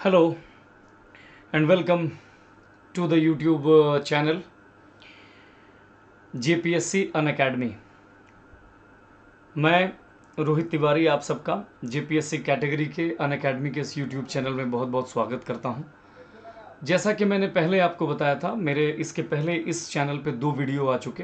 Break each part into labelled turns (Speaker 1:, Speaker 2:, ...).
Speaker 1: Hello and welcome to the YouTube channel JPSC Unacademy। मैं रोहित तिवारी आप सबका JPSC कैटेगरी के अनअकैडमी के इस YouTube चैनल में बहुत बहुत स्वागत करता हूं। जैसा कि मैंने पहले आपको बताया था, मेरे इसके पहले इस चैनल पे 2 वीडियो आ चुके।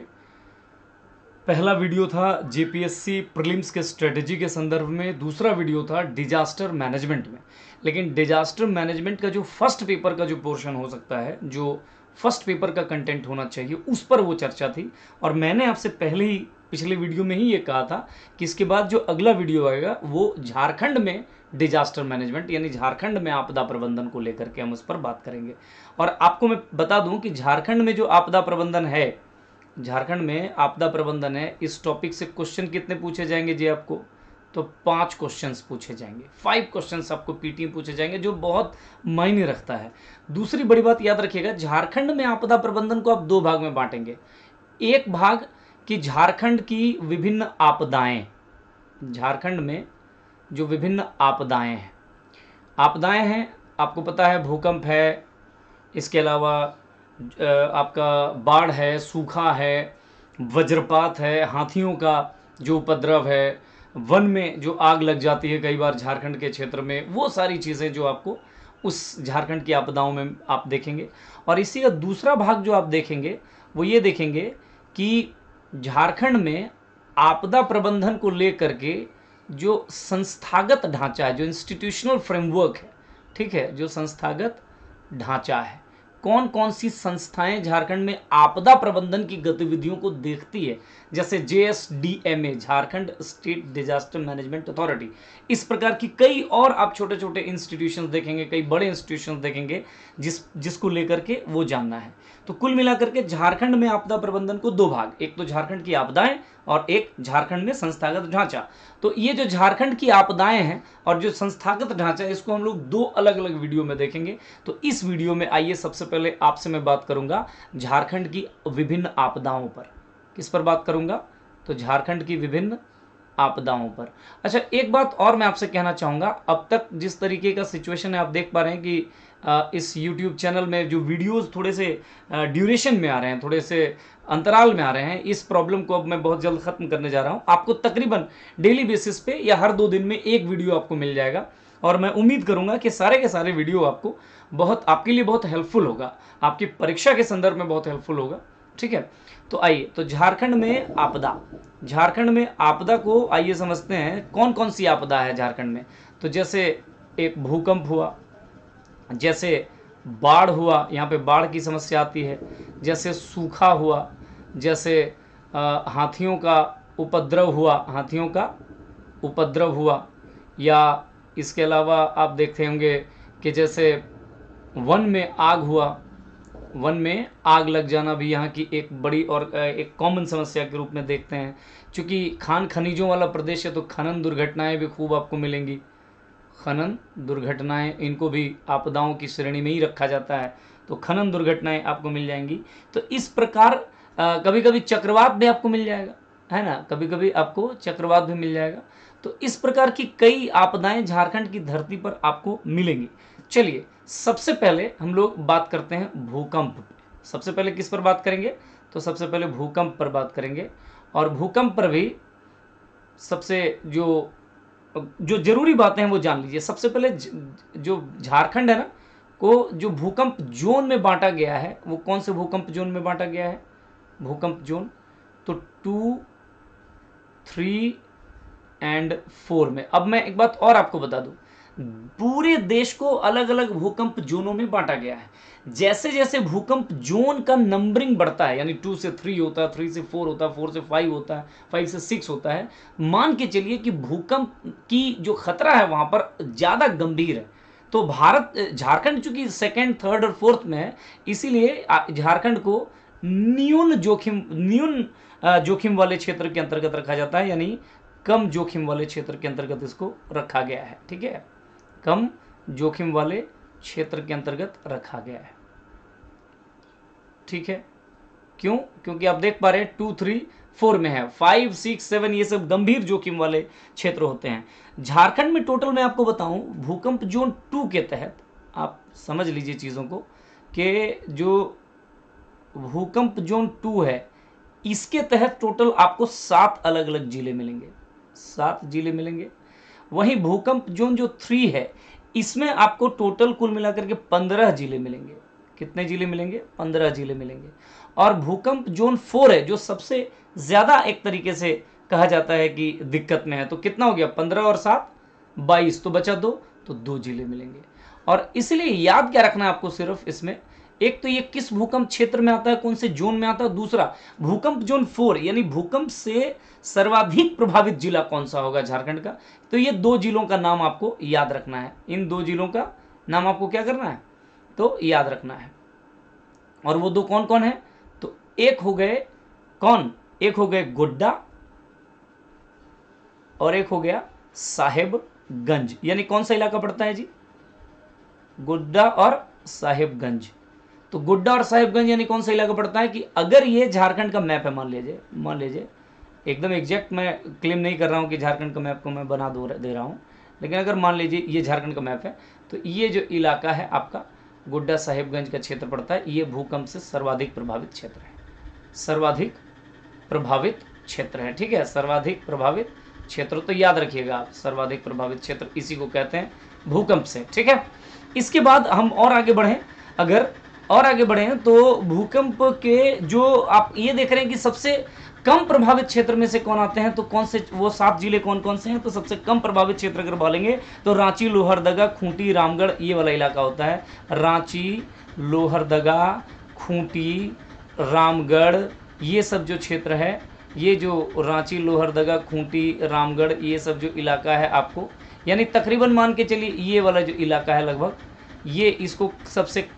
Speaker 1: पहला वीडियो था जेपीएससी प्रीलिम्स के स्ट्रेटजी के संदर्भ में, दूसरा वीडियो था डिजास्टर मैनेजमेंट में। लेकिन डिजास्टर मैनेजमेंट का जो फर्स्ट पेपर का जो पोर्शन हो सकता है, जो फर्स्ट पेपर का कंटेंट होना चाहिए, उस पर वो चर्चा थी। और मैंने आपसे पहले ही पिछले वीडियो में ही ये कहा था कि इसके बाद जो अगला वीडियो आएगा वो झारखंड में डिजास्टर मैनेजमेंट यानी झारखंड में आपदा प्रबंधन को लेकर के हम उस पर बात करेंगे। और आपको मैं बता दूं कि झारखंड में जो आपदा प्रबंधन है, झारखंड में आपदा प्रबंधन है, इस टॉपिक से क्वेश्चन कितने पूछे जाएंगे जी आपको? तो 5 क्वेश्चंस पूछे जाएंगे। 5 क्वेश्चंस आपको पीटी में पूछे जाएंगे, जो बहुत मायने रखता है। दूसरी बड़ी बात याद रखिएगा, झारखंड में आपदा प्रबंधन को आप 2 भाग में बांटेंगे। एक भाग कि झारखंड की विभिन्न आपदाएं, झारखंड में जो विभिन्न आपदाएं हैं, आपको पता है भूकंप है, इसके अलावा आपका बाढ़ है, सूखा है, वज्रपात है, हाथियों का जो उपद्रव है, वन में जो आग लग जाती है कई बार झारखंड के क्षेत्र में, वो सारी चीज़ें जो आपको उस झारखंड की आपदाओं में आप देखेंगे। और इसी का दूसरा भाग जो आप देखेंगे वो ये देखेंगे कि झारखंड में आपदा प्रबंधन को लेकर के जो संस्थागत ढांचा है, जो इंस्टीट्यूशनल फ्रेमवर्क है, ठीक है, जो संस्थागत ढांचा है, कौन कौन सी संस्थाएं झारखंड में आपदा प्रबंधन की गतिविधियों को देखती है, जैसे JSDMA, Jharkhand state disaster management authority. इस प्रकार की कई और आप छोटे छोटे इंस्टीट्यूशंस देखेंगे, कई बड़े इंस्टीट्यूशंस देखेंगे जिसको लेकर के वो जानना है। तो कुल मिलाकर के झारखंड में आपदा प्रबंधन को 2 भाग, एक तो झारखंड की आपदाएं और एक झारखंड में संस्थागत ढांचा। तो ये जो झारखंड की आपदाएं हैं और जो संस्थागत ढांचा है, इसको हम लोग 2 अलग अलग वीडियो में देखेंगे। तो इस वीडियो में आइए सबसे पहले आपसे मैं बात करूंगा झारखंड की विभिन्न आपदाओं पर। किस पर बात करूंगा? तो झारखंड की विभिन्न आपदाओं पर। अच्छा, एक बात और मैं आपसे कहना चाहूँगा, अब तक जिस तरीके का सिचुएशन है, आप देख पा रहे हैं कि इस YouTube चैनल में जो वीडियोस थोड़े से ड्यूरेशन में आ रहे हैं, थोड़े से अंतराल में आ रहे हैं। इस प्रॉब्लम को अब मैं बहुत जल्द ख़त्म करने जा रहा हूँ। आपको तकरीबन डेली बेसिस पे या हर 2 दिन में एक वीडियो आपको मिल जाएगा, और मैं उम्मीद करूँगा कि सारे के सारे वीडियो आपको आपके लिए बहुत हेल्पफुल होगा, आपकी परीक्षा के संदर्भ में बहुत हेल्पफुल होगा, ठीक है। तो आइए, तो झारखंड में आपदा, झारखंड में आपदा को आइए समझते हैं कौन कौन सी आपदा है झारखंड में। तो जैसे एक भूकंप हुआ, जैसे बाढ़ हुआ, यहाँ पे बाढ़ की समस्या आती है, जैसे सूखा हुआ, जैसे हाथियों का उपद्रव हुआ, या इसके अलावा आप देखते होंगे कि जैसे वन में आग हुआ, वन में आग लग जाना भी यहाँ की एक बड़ी और एक कॉमन समस्या के रूप में देखते हैं। क्योंकि खान खनिजों वाला प्रदेश है, तो खनन दुर्घटनाएं भी खूब आपको मिलेंगी। खनन दुर्घटनाएं, इनको भी आपदाओं की श्रेणी में ही रखा जाता है, तो खनन दुर्घटनाएं आपको मिल जाएंगी। तो इस प्रकार कभी कभी चक्रवात भी आपको मिल जाएगा, है ना, कभी कभी आपको चक्रवात भी मिल जाएगा। तो इस प्रकार की कई आपदाएं झारखंड की धरती पर आपको मिलेंगी। चलिए, सबसे पहले हम लोग बात करते हैं भूकंप पे। सबसे पहले किस पर बात करेंगे? तो सबसे पहले भूकंप पर बात करेंगे। और भूकंप पर भी सबसे जो जरूरी बातें हैं वो जान लीजिए। सबसे पहले जो झारखंड है ना, को जो भूकंप जोन में बांटा गया है, वो कौन से भूकंप जोन में बांटा गया है? भूकंप जोन तो 2, 3 एंड 4 में। अब मैं एक बात और आपको बता दूं, पूरे देश को अलग अलग भूकंप जोनों में बांटा गया है। जैसे जैसे भूकंप जोन का नंबरिंग बढ़ता है, यानी 2 से 3 होता है, 3 से 4 होता है, 4 से 5 होता है, 5 से 6 होता है, मान के चलिए कि भूकंप की जो खतरा है वहां पर ज्यादा गंभीर है। तो झारखंड चूंकि 2nd, 3rd और 4th में है, इसीलिए झारखंड को न्यून जोखिम वाले क्षेत्र के अंतर्गत रखा जाता है, यानी कम जोखिम वाले क्षेत्र के अंतर्गत इसको रखा गया है, ठीक है, कम जोखिम वाले क्षेत्र के अंतर्गत रखा गया है, ठीक है। क्यों? क्योंकि आप देख पा रहे हैं 2, 3, 4 में है, 5, 6, 7 ये सब गंभीर जोखिम वाले क्षेत्र होते हैं। झारखंड में टोटल मैं आपको बताऊं, भूकंप जोन 2 के तहत आप समझ लीजिए चीज़ों को कि जो भूकंप जोन 2 है इसके तहत टोटल आपको 7 अलग अलग जिले मिलेंगे, 7 जिले मिलेंगे। वहीं भूकंप जोन जो 3 है इसमें आपको टोटल कुल मिलाकर के 15 जिले मिलेंगे। कितने जिले मिलेंगे? 15 जिले मिलेंगे। और भूकंप जोन 4 है जो सबसे ज़्यादा एक तरीके से कहा जाता है कि दिक्कत में है, तो कितना हो गया? 15 और 7 22, तो बचा 2, तो 2 जिले मिलेंगे। और इसलिए याद क्या रखना है आपको सिर्फ इसमें, एक तो ये किस भूकंप क्षेत्र में आता है, कौन से जोन में आता है, दूसरा भूकंप जोन 4 यानी भूकंप से सर्वाधिक प्रभावित जिला कौन सा होगा झारखंड का। तो ये 2 जिलों का नाम आपको याद रखना है, इन 2 जिलों का नाम आपको क्या करना है, तो याद रखना है। और वो 2 कौन कौन है? तो एक हो गए कौन, एक हो गए गोड्डा और एक हो गया साहेबगंज। यानी कौन सा इलाका पड़ता है जी? गोड्डा और साहेबगंज। तो गोड्डा और साहिबगंज यानी कौन सा इलाका पड़ता है कि अगर ये झारखंड का मैप है, मान लीजिए एकदम एग्जैक्ट मैं क्लेम नहीं कर रहा हूँ कि झारखंड का मैप को मैं बना दे रहा हूँ, लेकिन अगर मान लीजिए ये झारखंड का मैप है तो ये जो इलाका है आपका गोड्डा साहिबगंज का क्षेत्र पड़ता है, ये भूकंप से सर्वाधिक प्रभावित क्षेत्र है, सर्वाधिक प्रभावित क्षेत्र है। ठीक है, सर्वाधिक प्रभावित क्षेत्र, तो याद रखिएगा आप, सर्वाधिक प्रभावित क्षेत्र इसी को कहते हैं भूकंप से। ठीक है, इसके बाद हम और आगे बढ़ें, अगर और आगे बढ़े तो भूकंप के जो आप ये देख रहे हैं कि सबसे कम प्रभावित क्षेत्र में से कौन आते हैं, तो कौन से वो 7 जिले कौन कौन से हैं, तो सबसे कम प्रभावित क्षेत्र अगर बोलेंगे तो रांची, लोहरदगा, खूंटी, रामगढ़ ये वाला इलाका होता है। रांची, लोहरदगा, खूंटी, रामगढ़ ये सब जो क्षेत्र है, ये जो रांची, लोहरदगा, खूंटी, रामगढ़ ये सब जो इलाका है आपको, यानी तकरीबन मान के चलिए ये वाला जो इलाका है लगभग ये इसको सबसे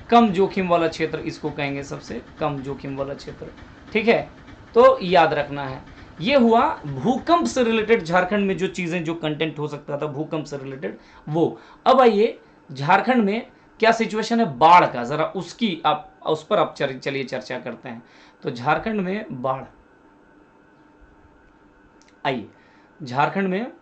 Speaker 1: कम जोखिम वाला क्षेत्र इसको कहेंगे, सबसे कम जोखिम वाला क्षेत्र। ठीक है, तो याद रखना है। ये हुआ भूकंप से रिलेटेड झारखंड में जो चीज़ें, जो कंटेंट हो सकता था भूकंप से रिलेटेड वो। अब आइए झारखंड में क्या सिचुएशन है बाढ़ का, ज़रा उसकी आप उस पर आप चलिए चर्चा करते हैं। तो झारखंड में बाढ़, आइए झारखंड में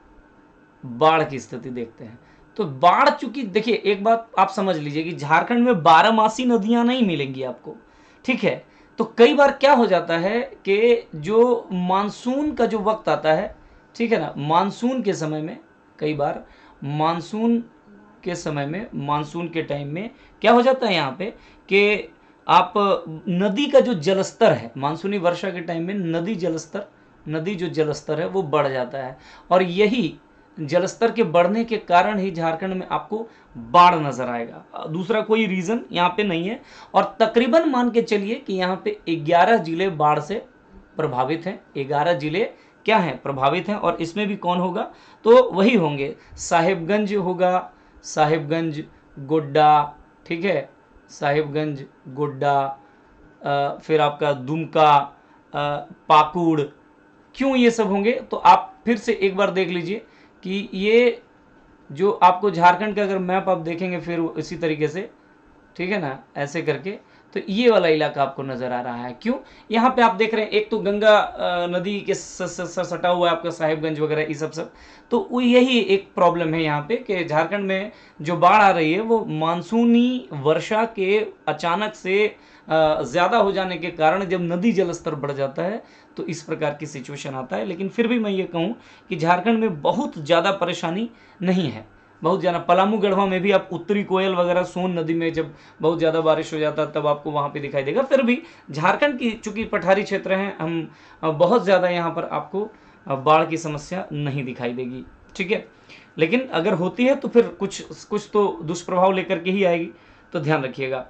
Speaker 1: बाढ़ की स्थिति देखते हैं। तो बाढ़, चूंकि देखिए एक बात आप समझ लीजिए कि झारखंड में 12 नदियां नहीं मिलेंगी आपको। ठीक है, तो कई बार क्या हो जाता है कि जो मानसून का जो वक्त आता है, ठीक है ना, मानसून के समय में, कई बार मानसून के समय में, मानसून के टाइम में क्या हो जाता है यहाँ पे कि आप नदी का जो जलस्तर है मानसूनी वर्षा के टाइम में, नदी जो जलस्तर है वो बढ़ जाता है, और यही जलस्तर के बढ़ने के कारण ही झारखंड में आपको बाढ़ नजर आएगा। दूसरा कोई रीज़न यहाँ पे नहीं है। और तकरीबन मान के चलिए कि यहाँ पे 11 जिले बाढ़ से प्रभावित हैं, 11 जिले क्या हैं, प्रभावित हैं। और इसमें भी कौन होगा, तो वही होंगे, साहिबगंज होगा, साहिबगंज, गोड्डा, ठीक है, साहिबगंज, गोड्डा, फिर आपका दुमका, पाकुड़। क्यों ये सब होंगे, तो आप फिर से एक बार देख लीजिए कि ये जो आपको झारखंड का अगर मैप आप देखेंगे फिर इसी तरीके से, ठीक है ना, ऐसे करके, तो ये वाला इलाका आपको नज़र आ रहा है। क्यों, यहाँ पे आप देख रहे हैं एक तो गंगा नदी के सटा हुआ है आपका साहिबगंज वगैरह ये सब, तो वो यही एक प्रॉब्लम है यहाँ पे कि झारखंड में जो बाढ़ आ रही है वो मानसूनी वर्षा के अचानक से ज़्यादा हो जाने के कारण जब नदी जलस्तर बढ़ जाता है तो इस प्रकार की सिचुएशन आता है। लेकिन फिर भी मैं ये कहूँ कि झारखंड में बहुत ज़्यादा परेशानी नहीं है, बहुत ज़्यादा। पलामू गढ़वा में भी आप उत्तरी कोयल वगैरह, सोन नदी में जब बहुत ज़्यादा बारिश हो जाता है तब आपको वहाँ पे दिखाई देगा। फिर भी झारखंड की चूँकि पठारी क्षेत्र हैं हम, बहुत ज़्यादा यहाँ पर आपको बाढ़ की समस्या नहीं दिखाई देगी। ठीक है, लेकिन अगर होती है तो फिर कुछ तो दुष्प्रभाव लेकर के ही आएगी, तो ध्यान रखिएगा।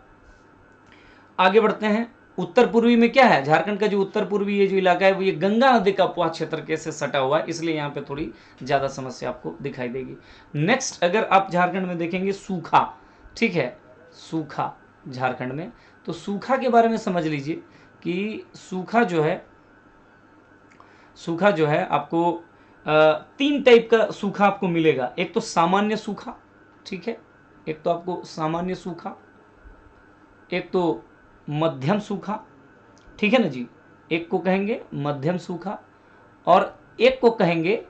Speaker 1: आगे बढ़ते हैं। उत्तर पूर्वी में क्या है, झारखंड का जो उत्तर पूर्वी ये जो इलाका है वो ये गंगा नदी का अपवाह क्षेत्र के से सटा हुआ है, इसलिए यहाँ पे थोड़ी ज़्यादा समस्या आपको दिखाई देगी। नेक्स्ट अगर आप झारखंड में देखेंगे सूखा, ठीक है, सूखा झारखंड में, तो सूखा के बारे में समझ लीजिए कि सूखा जो है आपको 3 टाइप का सूखा आपको मिलेगा। एक तो सामान्य सूखा, ठीक है, एक तो आपको सामान्य सूखा, एक तो मध्यम सूखा, ठीक है ना जी, एक को कहेंगे मध्यम सूखा और एक को कहेंगे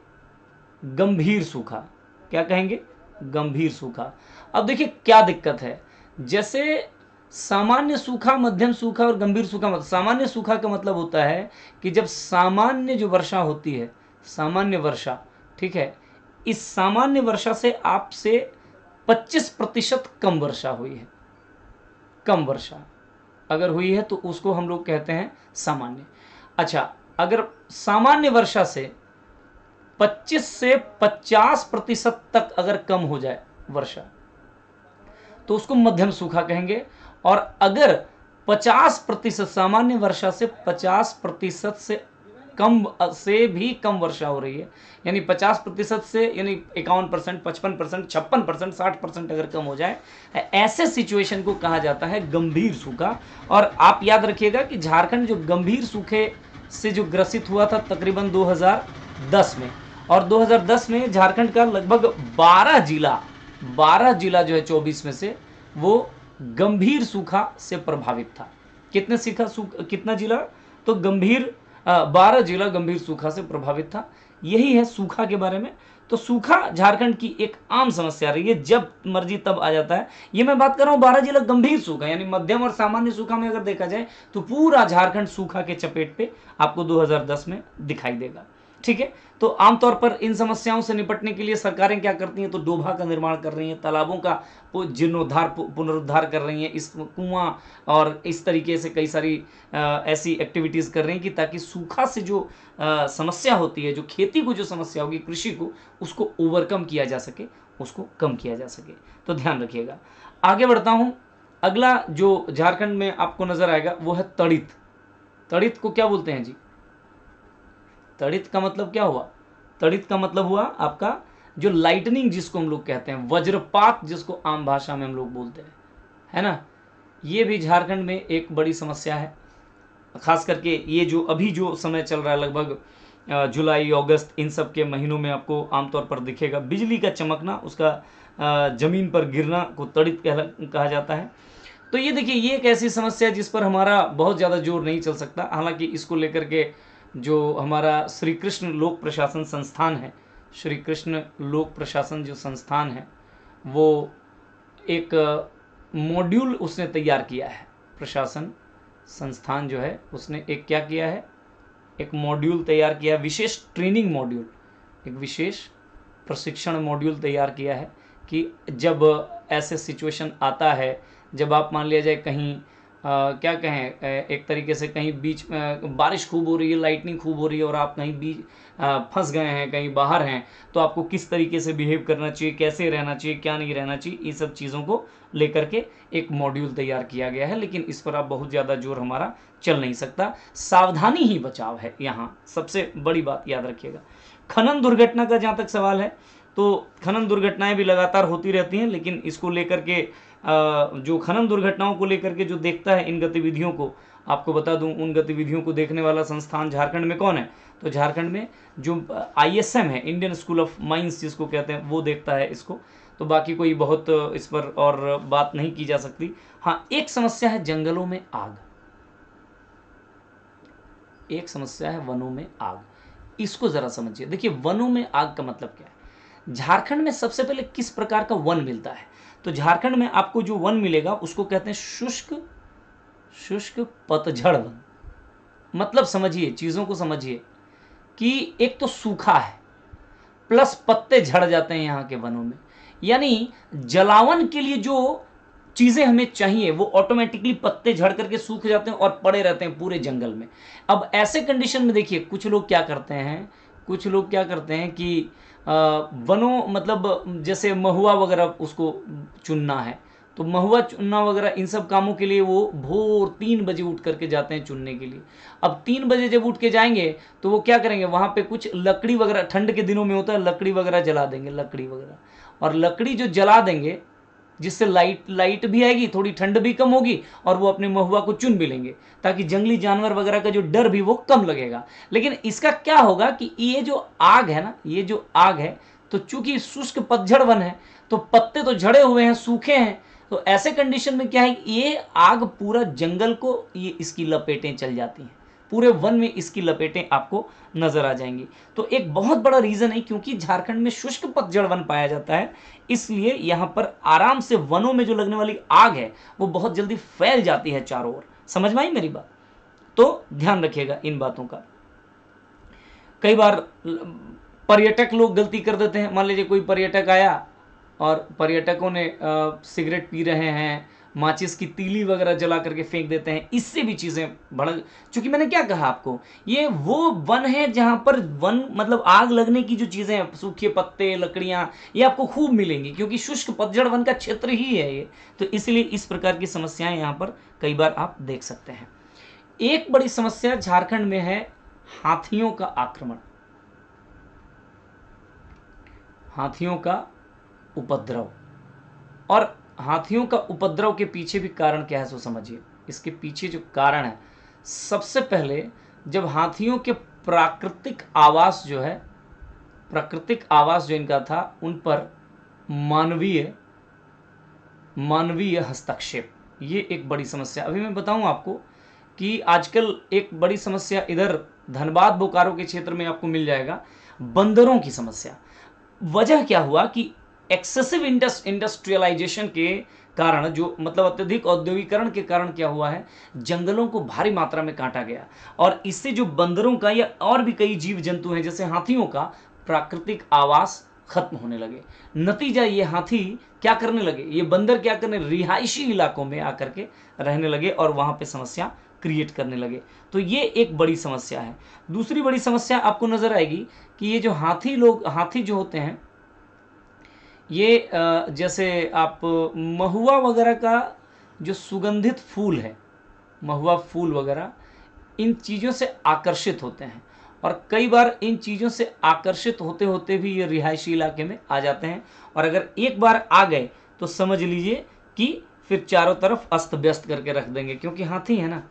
Speaker 1: गंभीर सूखा। क्या कहेंगे, गंभीर सूखा। अब देखिए क्या दिक्कत है, जैसे सामान्य सूखा, मध्यम सूखा और गंभीर सूखा। मतलब सामान्य सूखा का मतलब होता है कि जब सामान्य जो वर्षा होती है, सामान्य वर्षा, ठीक है, इस सामान्य वर्षा से आपसे 25% कम वर्षा हुई है, कम वर्षा अगर हुई है तो उसको हम लोग कहते हैं सामान्य। अच्छा, अगर सामान्य वर्षा से 25 से 50% तक अगर कम हो जाए वर्षा तो उसको मध्यम सूखा कहेंगे। और अगर 50%, सामान्य वर्षा से 50% से कम, से भी कम वर्षा हो रही है, यानी 50% से, यानी 51%, 55%, 56%, 60% अगर कम हो जाए, ऐसे सिचुएशन को कहा जाता है गंभीर सूखा। और आप याद रखिएगा कि झारखंड जो गंभीर सूखे से जो ग्रसित हुआ था तकरीबन 2010 में, और 2010 में झारखंड का लगभग 12 जिला जो है 24 में से वो गंभीर सूखा से प्रभावित था। कितना जिला? तो गंभीर 12 जिला गंभीर सूखा से प्रभावित था। यही है सूखा के बारे में। तो सूखा झारखंड की एक आम समस्या रही है, जब मर्जी तब आ जाता है। ये मैं बात कर रहा हूँ 12 जिला गंभीर सूखा, यानी मध्यम और सामान्य सूखा में अगर देखा जाए तो पूरा झारखंड सूखा के चपेट पे आपको 2010 में दिखाई देगा। ठीक है, तो आमतौर पर इन समस्याओं से निपटने के लिए सरकारें क्या करती हैं, तो डोभा का निर्माण कर रही हैं, तालाबों का जीर्णोद्धार, पुनरुद्धार कर रही हैं, इस कुआं और इस तरीके से कई सारी ऐसी एक्टिविटीज़ कर रही हैं कि ताकि सूखा से जो समस्या होती है, जो खेती को जो समस्या होगी, कृषि को, उसको ओवरकम किया जा सके, उसको कम किया जा सके। तो ध्यान रखिएगा। आगे बढ़ता हूँ। अगला जो झारखंड में आपको नजर आएगा वो है तड़ित। तड़ित को क्या बोलते हैं जी? तड़ित का मतलब क्या हुआ? तड़ित का मतलब हुआ आपका जो लाइटनिंग जिसको हम लोग कहते हैं, वज्रपात जिसको आम भाषा में हम लोग बोलते हैं, है ना। ये भी झारखंड में एक बड़ी समस्या है। खास करके ये जो अभी जो समय चल रहा है, लगभग जुलाई अगस्त इन सब के महीनों में आपको आमतौर पर दिखेगा बिजली का चमकना, उसका ज़मीन पर गिरना को तड़ित कहा जाता है। तो ये देखिए, ये एक ऐसी समस्या है जिस पर हमारा बहुत ज़्यादा जोर नहीं चल सकता। हालांकि इसको लेकर के जो हमारा श्री कृष्ण लोक प्रशासन संस्थान है, श्री कृष्ण लोक प्रशासन जो संस्थान है, वो एक मॉड्यूल उसने तैयार किया है। प्रशासन संस्थान जो है उसने एक क्या किया है, एक मॉड्यूल तैयार किया, विशेष ट्रेनिंग मॉड्यूल, एक विशेष प्रशिक्षण मॉड्यूल तैयार किया है कि जब ऐसे सिचुएशन आता है, जब आप मान लिया जाए कहीं क्या कहें, एक तरीके से कहीं बीच बारिश खूब हो रही है, लाइटनिंग खूब हो रही है और आप कहीं बीच फंस गए हैं, कहीं बाहर हैं, तो आपको किस तरीके से बिहेव करना चाहिए, कैसे रहना चाहिए, क्या नहीं रहना चाहिए, ये सब चीज़ों को लेकर के एक मॉड्यूल तैयार किया गया है। लेकिन इस पर आप बहुत ज़्यादा जोर हमारा चल नहीं सकता। सावधानी ही बचाव है, यहाँ सबसे बड़ी बात याद रखिएगा। खनन दुर्घटना का जहाँ तक सवाल है, तो खनन दुर्घटनाएं भी लगातार होती रहती हैं, लेकिन इसको लेकर के जो खनन दुर्घटनाओं को लेकर के जो देखता है इन गतिविधियों को, आपको बता दूं, उन गतिविधियों को देखने वाला संस्थान झारखंड में कौन है? तो झारखंड में जो ISM है, इंडियन स्कूल ऑफ माइंस जिसको कहते हैं, वो देखता है इसको। तो बाकी कोई बहुत इस पर और बात नहीं की जा सकती। हाँ, एक समस्या है जंगलों में आग, एक समस्या है वनों में आग। इसको जरा समझिए। देखिए, वनों में आग का मतलब क्या है? झारखंड में सबसे पहले किस प्रकार का वन मिलता है? तो झारखंड में आपको जो वन मिलेगा उसको कहते हैं शुष्क पतझड़ वन। मतलब समझिए, चीजों को समझिए कि एक तो सूखा है प्लस पत्ते झड़ जाते हैं यहाँ के वनों में, यानी जलावन के लिए जो चीजें हमें चाहिए वो ऑटोमेटिकली पत्ते झड़ करके सूख जाते हैं और पड़े रहते हैं पूरे जंगल में। अब ऐसे कंडीशन में देखिए, कुछ लोग क्या करते हैं कि वनों, मतलब जैसे महुआ वगैरह उसको चुनना है, तो महुआ चुनना वगैरह इन सब कामों के लिए वो भोर 3 बजे उठ करके जाते हैं चुनने के लिए। अब 3 बजे जब उठ के जाएंगे तो वो क्या करेंगे, वहाँ पे कुछ लकड़ी वगैरह, ठंड के दिनों में होता है, लकड़ी वगैरह जला देंगे, लकड़ी वगैरह, और लकड़ी जो जला देंगे जिससे लाइट भी आएगी, थोड़ी ठंड भी कम होगी, और वो अपने महुआ को चुन भी लेंगे ताकि जंगली जानवर वगैरह का जो डर भी वो कम लगेगा। लेकिन इसका क्या होगा कि ये जो आग है ना, ये जो आग है, तो चूंकि शुष्क पतझड़ वन है तो पत्ते तो झड़े हुए हैं, सूखे हैं, तो ऐसे कंडीशन में क्या है, ये आग पूरा जंगल को ये इसकी लपेटें चल जाती हैं,
Speaker 2: पूरे वन में इसकी लपेटें आपको नजर आ जाएंगी। तो एक बहुत बड़ा रीजन है क्योंकि झारखंड में शुष्क पतझड़ वन पाया जाता है, इसलिए यहां पर आराम से वनों में जो लगने वाली आग है वो बहुत जल्दी फैल जाती है चारों ओर। समझ में आई मेरी बात? तो ध्यान रखिएगा इन बातों का। कई बार पर्यटक लोग गलती कर देते हैं। मान लीजिए कोई पर्यटक आया और पर्यटकों ने सिगरेट पी रहे हैं, माचिस की तीली वगैरह जला करके फेंक देते हैं, इससे भी चीज़ें भड़क। चूंकि मैंने क्या कहा आपको, ये वो वन है जहां पर वन मतलब आग लगने की जो चीज़ें हैं, सूखे पत्ते, लकड़ियां, ये आपको खूब मिलेंगी क्योंकि शुष्क पतझड़ वन का क्षेत्र ही है ये। तो इसलिए इस प्रकार की समस्याएं यहां पर कई बार आप देख सकते हैं। एक बड़ी समस्या झारखंड में है हाथियों का आक्रमण, हाथियों का उपद्रव। और हाथियों का उपद्रव के पीछे भी कारण क्या है सो समझिए। इसके पीछे जो कारण है, सबसे पहले जब हाथियों के प्राकृतिक आवास जो है, प्राकृतिक आवास जो इनका था, उन पर मानवीय हस्तक्षेप, ये एक बड़ी समस्या। अभी मैं बताऊं आपको कि आजकल एक बड़ी समस्या इधर धनबाद बोकारो के क्षेत्र में आपको मिल जाएगा, बंदरों की समस्या। वजह क्या हुआ कि एक्सेसिव इंडस्ट्रियलाइजेशन के कारण, जो मतलब अत्यधिक औद्योगिकरण के कारण क्या हुआ है, जंगलों को भारी मात्रा में काटा गया और इससे जो बंदरों का या और भी कई जीव जंतु हैं जैसे हाथियों का प्राकृतिक आवास खत्म होने लगे। नतीजा ये हाथी क्या करने लगे, ये बंदर क्या करने, रिहायशी इलाकों में आकर के रहने लगे और वहां पे समस्या क्रिएट करने लगे। तो ये एक बड़ी समस्या है। दूसरी बड़ी समस्या आपको नजर आएगी कि ये जो हाथी जो होते हैं, ये जैसे आप महुआ वगैरह का जो सुगंधित फूल है, महुआ फूल वगैरह, इन चीज़ों से आकर्षित होते हैं और कई बार इन चीज़ों से आकर्षित होते होते भी ये रिहायशी इलाके में आ जाते हैं और अगर एक बार आ गए तो समझ लीजिए कि फिर चारों तरफ अस्त व्यस्त करके रख देंगे, क्योंकि हाथी है ना।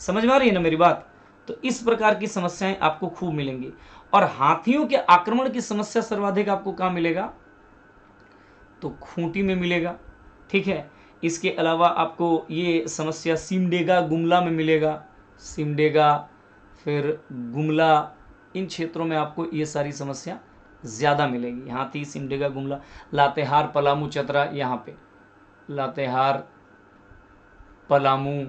Speaker 2: समझ में आ रही है ना मेरी बात? तो इस प्रकार की समस्याएं आपको खूब मिलेंगी। और हाथियों के आक्रमण की समस्या सर्वाधिक आपको कहाँ मिलेगा, तो खूंटी में मिलेगा। ठीक है, इसके अलावा आपको ये समस्या सिमडेगा गुमला में मिलेगा, सिमडेगा फिर गुमला, इन क्षेत्रों में आपको ये सारी समस्या ज़्यादा मिलेगी। हाथी, सिमडेगा, गुमला, लातेहार, पलामू, चतरा, यहाँ पे लातेहार, पलामू,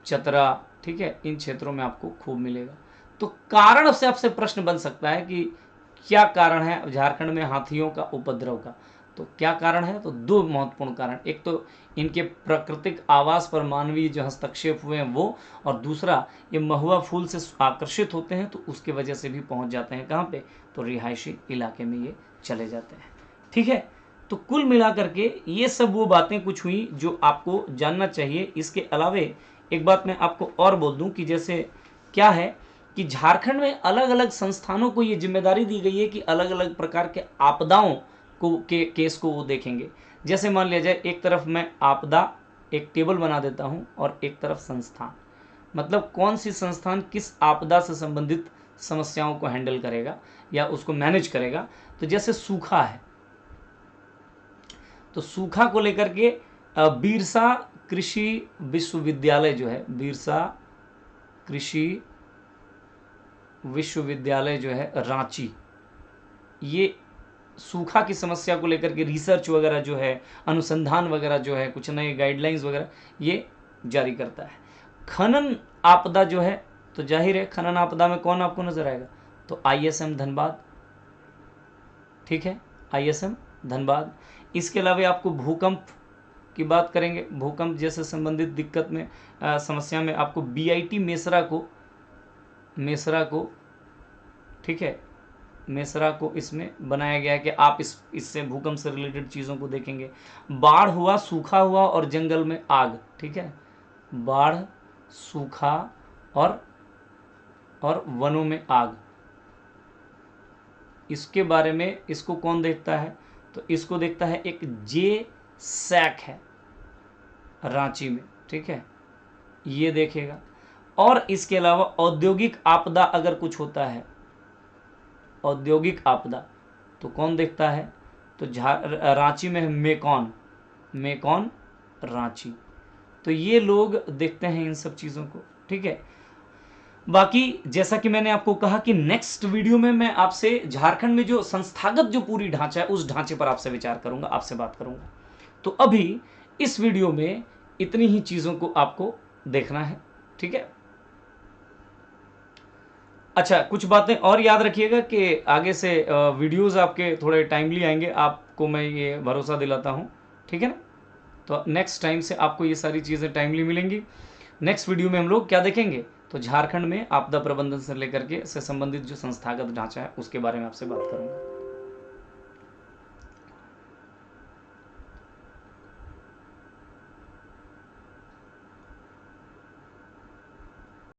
Speaker 2: चतरा, ठीक है, इन क्षेत्रों में आपको खूब मिलेगा। तो कारण से आपसे प्रश्न बन सकता है कि क्या कारण है झारखंड में हाथियों का उपद्रव का। तो क्या कारण है, तो दो महत्वपूर्ण कारण, एक तो इनके प्राकृतिक आवास पर मानवीय जो हस्तक्षेप हुए हैं वो, और दूसरा ये महुआ फूल से आकर्षित होते हैं तो उसके वजह से भी पहुंच जाते हैं कहाँ पे, तो रिहायशी इलाके में ये चले जाते हैं। ठीक है, तो कुल मिलाकर के ये सब वो बातें कुछ हुई जो आपको जानना चाहिए। इसके अलावे एक बात मैं आपको और बोल दूं कि जैसे क्या है कि झारखंड में अलग अलग संस्थानों को ये जिम्मेदारी दी गई है कि अलग अलग प्रकार के आपदाओं को के केस को वो देखेंगे। जैसे मान लिया जाए, एक तरफ मैं आपदा एक टेबल बना देता हूँ और एक तरफ संस्थान, मतलब कौन सी संस्थान किस आपदा से संबंधित समस्याओं को हैंडल करेगा या उसको मैनेज करेगा। तो जैसे सूखा है, तो सूखा को लेकर के बिरसा कृषि विश्वविद्यालय जो है, बिरसा कृषि विश्वविद्यालय जो है रांची, ये सूखा की समस्या को लेकर के रिसर्च वगैरह जो है, अनुसंधान वगैरह जो है, कुछ नए गाइडलाइंस वगैरह ये जारी करता है। खनन आपदा जो है, तो जाहिर है खनन आपदा में कौन आपको नजर आएगा, तो ISM धनबाद। ठीक है, ISM धनबाद। इसके अलावा आपको भूकंप की बात करेंगे, भूकंप जैसे संबंधित दिक्कत में समस्या में आपको BIT मेसरा को ठीक है, मेसरा को इसमें बनाया गया है कि आप इससे भूकंप से रिलेटेड चीज़ों को देखेंगे। बाढ़ हुआ, सूखा हुआ और जंगल में आग। ठीक है, बाढ़, सूखा और वनों में आग, इसके बारे में इसको कौन देखता है, तो इसको देखता है एक JSAC है रांची में। ठीक है, ये देखेगा। और इसके अलावा औद्योगिक आपदा अगर कुछ होता है, औद्योगिक आपदा, तो कौन देखता है, तो रांची में मेकॉन रांची। तो ये लोग देखते हैं इन सब चीज़ों को। ठीक है, बाकी जैसा कि मैंने आपको कहा कि नेक्स्ट वीडियो में मैं आपसे झारखंड में जो संस्थागत जो पूरी ढांचा है उस ढांचे पर आपसे विचार करूंगा, आपसे बात करूंगा। तो अभी इस वीडियो में इतनी ही चीज़ों को आपको देखना है, ठीक है। अच्छा, कुछ बातें और याद रखिएगा कि आगे से वीडियोस आपके थोड़े टाइमली आएंगे, आपको मैं ये भरोसा दिलाता हूँ, ठीक है ना। तो नेक्स्ट टाइम से आपको ये सारी चीज़ें टाइमली मिलेंगी। नेक्स्ट वीडियो में हम लोग क्या देखेंगे, तो झारखंड में आपदा प्रबंधन से लेकर के से संबंधित जो संस्थागत ढांचा है उसके बारे में आपसे बात करूँगा।